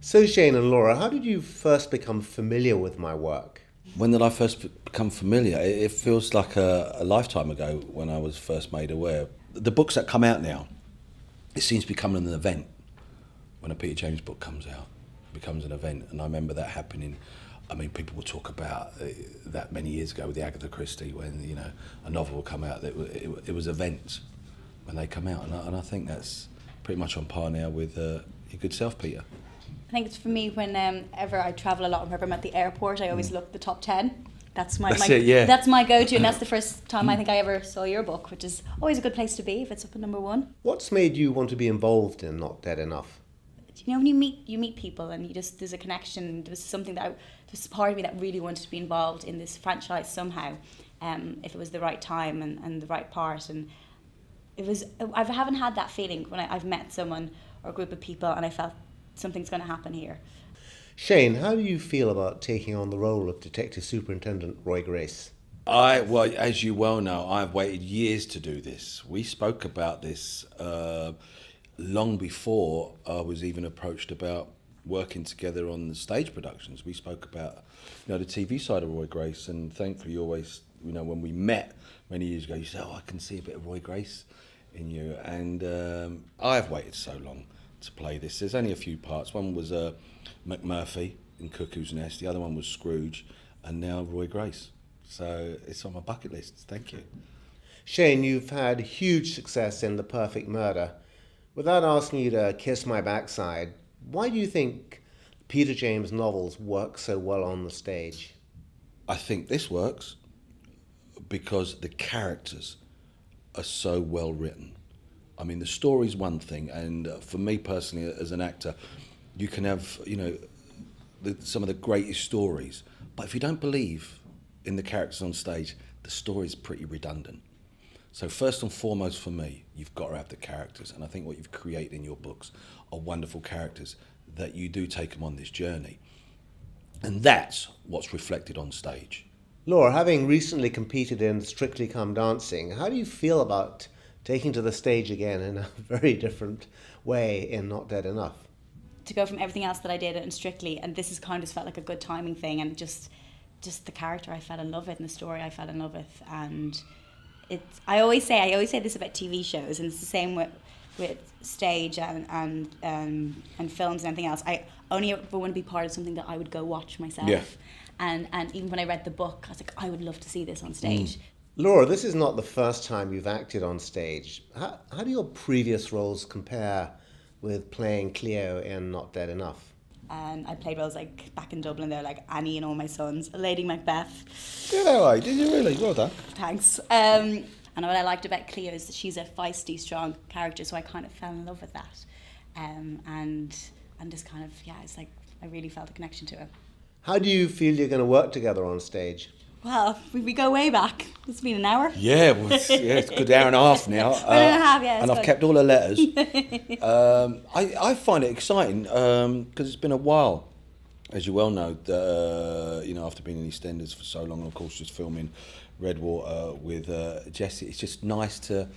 So, Shane and Laura, how did you first become familiar with my work? When did I first become familiar? It feels like a lifetime ago when I was first made aware. The books that come out now, it seems to be becoming an event. When a Peter James book comes out, it becomes an event. And I remember that happening. I mean, people would talk about that many years ago with the Agatha Christie, when, you know, a novel would come out. It was events when they come out. And I think that's pretty much on par now with your good self, Peter. I think it's for me whenever I travel a lot, whenever I'm at the airport, I always look the top 10. That's that's my go-to, and that's the first time I think I ever saw your book, which is always a good place to be if it's up at number one. What's made you want to be involved in Not Dead Enough? You know, when you meet people and there's a connection. There was something there's part of me that really wanted to be involved in this franchise somehow, if it was the right time and the right part. And I haven't had that feeling when I've met someone or a group of people and I felt something's going to happen here. Shane, how do you feel about taking on the role of Detective Superintendent Roy Grace? Well, as you well know, I've waited years to do this. We spoke about this long before I was even approached about working together on the stage productions. We spoke about, the TV side of Roy Grace, and thankfully, always, when we met many years ago, you said, "Oh, I can see a bit of Roy Grace in you," and I've waited so long to play this. There's only a few parts. One was McMurphy in Cuckoo's Nest, the other one was Scrooge, and now Roy Grace. So it's on my bucket list. Thank you. Shane, you've had huge success in The Perfect Murder. Without asking you to kiss my backside, why do you think Peter James novels work so well on the stage? I think this works because the characters are so well written. I mean, the story's one thing, and for me personally, as an actor, you can have, some of the greatest stories, but if you don't believe in the characters on stage, the story's pretty redundant. So first and foremost for me, you've got to have the characters, and I think what you've created in your books are wonderful characters that you do take them on this journey, and that's what's reflected on stage. Laura, having recently competed in Strictly Come Dancing, how do you feel about taking to the stage again in a very different way in Not Dead Enough? To go from everything else that I did in Strictly, and this has kind of felt like a good timing thing, and just the character I fell in love with and the story I fell in love with, and I always say this about TV shows, and it's the same with stage and films and anything else. I only ever want to be part of something that I would go watch myself. Yeah. And even when I read the book, I was like, I would love to see this on stage. Laura, this is not the first time you've acted on stage. How do your previous roles compare with playing Cleo in Not Dead Enough? And I played roles like back in Dublin there, like Annie and All My Sons, Lady Macbeth. Yeah, that way. Did you really? Well done. Thanks. And what I liked about Cleo is that she's a feisty, strong character, so I kind of fell in love with that. And just kind of, it's like I really felt a connection to her. How do you feel you're going to work together on stage? Well, we go way back. It's been an hour. Yeah, it's a good hour and a half now. Hour and a half, yeah. And I've kept all the letters. I find it exciting because it's been a while, as you well know, after being in EastEnders for so long, and of course just filming Redwater with Jessie. It's just nice to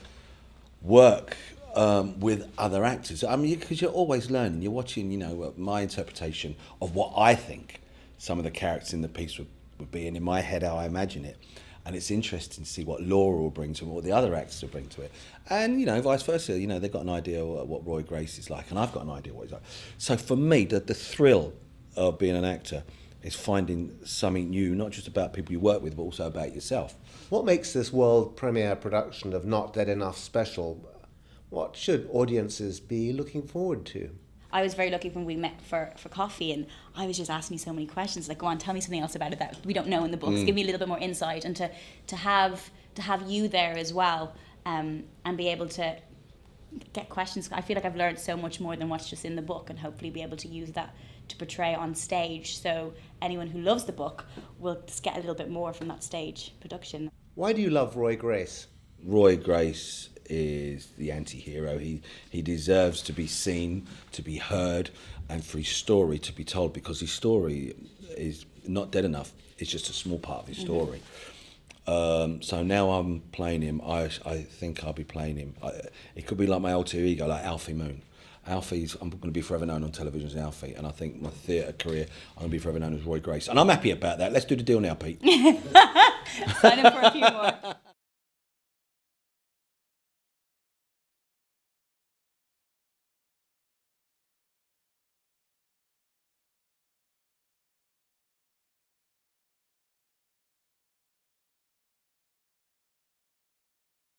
work with other actors. I mean, because you're always learning. You're watching, my interpretation of what I think some of the characters in the piece would be, and in my head how I imagine it. And it's interesting to see what Laura will bring to it, what the other actors will bring to it. And, vice versa, they've got an idea of what Roy Grace is like, and I've got an idea what he's like. So for me, the thrill of being an actor is finding something new, not just about people you work with, but also about yourself. What makes this world premiere production of Not Dead Enough special? What should audiences be looking forward to? I was very lucky when we met for coffee, and I was just asking you so many questions, like, go on, tell me something else about it that we don't know in the books. Give me a little bit more insight, and to have you there as well, and be able to get questions. I feel like I've learned so much more than what's just in the book, and hopefully be able to use that to portray on stage, so anyone who loves the book will just get a little bit more from that stage production. Why do you love Roy Grace? Roy Grace is the anti-hero. He deserves to be seen, to be heard, and for his story to be told, because his story is not dead enough. It's just a small part of his story. So now I'm playing him. I think I'll be playing him. It could be like my alter ego, like Alfie Moon. I'm going to be forever known on television as Alfie, and I think my theatre career, I'm going to be forever known as Roy Grace. And I'm happy about that. Let's do the deal now, Pete. Sign up for a few more.